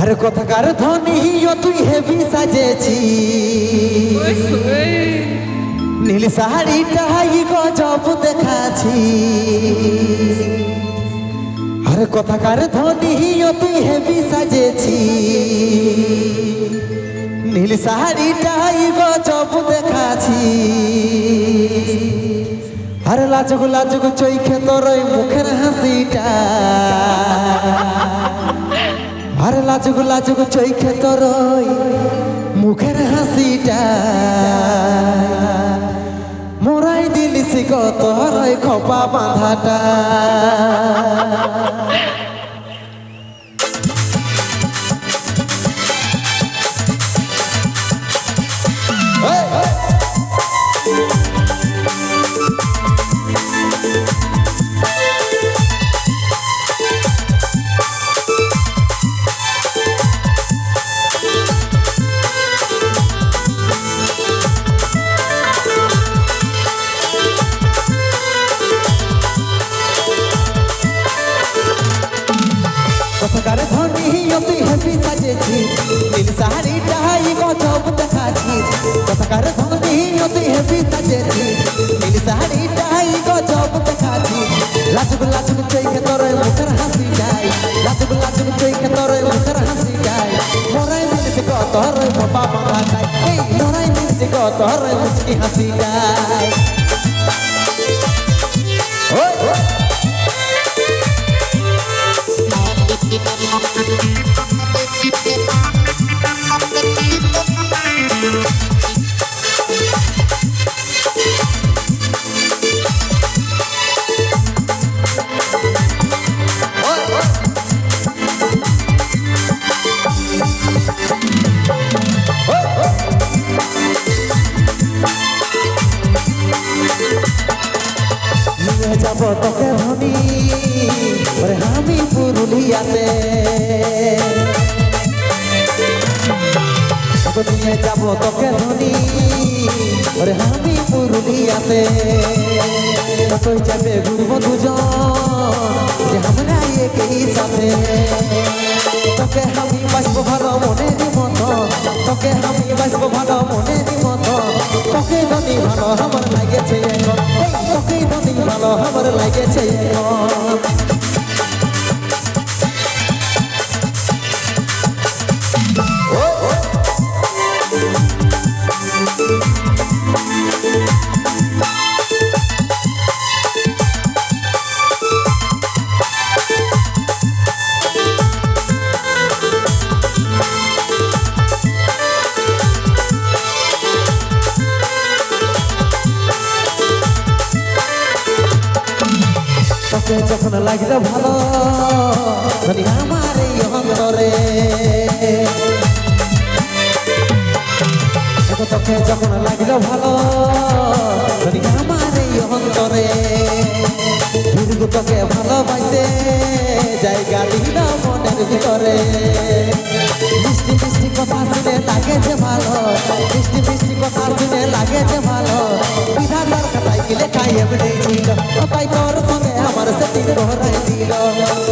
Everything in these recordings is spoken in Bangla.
আর কথাকার ধনীও তুই হেবি সাজেছি নীল শাড়িটাই গজব দেখাছি আর কথাকার ধনীও তুই হেবি সাজেছি নীল শাড়িটাই গজব দেখাছি আর লাজুক লাজুক চৈখে তোর মুখের হাসিটা আর লাজুক লাজুক চৈখে তোর মুখের হাসিটা মোরাই দিলিস কত রয় খোপা বাঁধাটা কথাকার ধনীও তুই হেবি সাজেছিস নীল শাড়িটাই গজব দেখাছিস কথাকার ধনীও তুই হেবি সাজেছিস নীল শাড়িটাই গজব দেখাছিস লাজুক লাজুক চৈখে তোর মুখের হাসি যায় লাজুক লাজুক চৈখে তোর মুখের হাসি যায় মোরাই দিলিস কত রে বাবা বাঁধা যায় এই মোরাই দিলিস কত রে মুচকি হাসি যায় যাব তোকে ধনী ওরে আমি পুরুলিয়াতে নিয়ে যাব তোকে ধনী ওরে আমি পুরুলিয়াতে তুই যাবে ঘুরবো দুজন যে আমরা একই সাথে তোকে আমি বাসবো ভালো মনের মতো তোকে আমি বাসবো ভালো মনের মতো তোকে ধনী ভালো আমার লাগেছে এখন তোকে ধনী ভালো আমার লাগেছে এখন তোকে যখন লাগলো ভালো ধনী আমার এই অন্তরে তোকে যখন লাগলো ভালো ধনী আমার এই অন্তরে তোকে ভালোবাসে জায়গা দিল মনের ভিতরে মিষ্টি মিষ্টি কথা শুনে লাগে যে ভালো মিষ্টি মিষ্টি কথা শুনে লাগে যে ভালো বিধাতার কথাই গেলে কায়েম নেই ছিল তাই তোর সঙ্গে আমার সেটিং ঘরাই দিল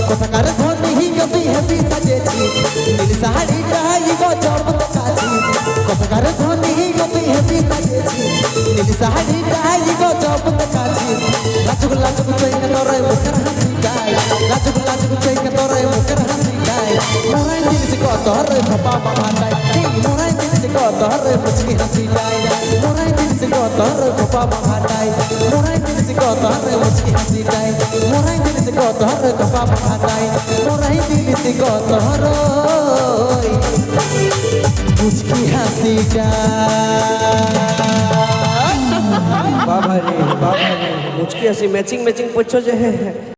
কথাকার ধনী তুই হেবি সাজেছিস নীল শাড়িটাই গজব দেখাছিস কথাকার ধনী তুই হেবি সাজেছিস নীল শাড়িটাই গজব দেখাছিস লাজুক লাজুক চৈখে তোর মুখের হাসি যায় লাজুক লাজুক চৈখে তোর মুখের হাসি যায় মোরাই দিলিস কত রে খোপা বাঁধা যায় মোরাই দিলিস কত রে মুচকি হাসি যায় মোরাই দিলিস কত রে খোপা বাঁধা যায় মোরাই দিলিস কত রে মুচকি হাসি যায় মোরাই দিলিস কত রে খোপা বাঁধা যায় মোরাই দিলিস কত রে মুচকি হাসি যায় বাবা রে মুচকি হাসি ম্যাচিং ম্যাচিং পড়ছো যে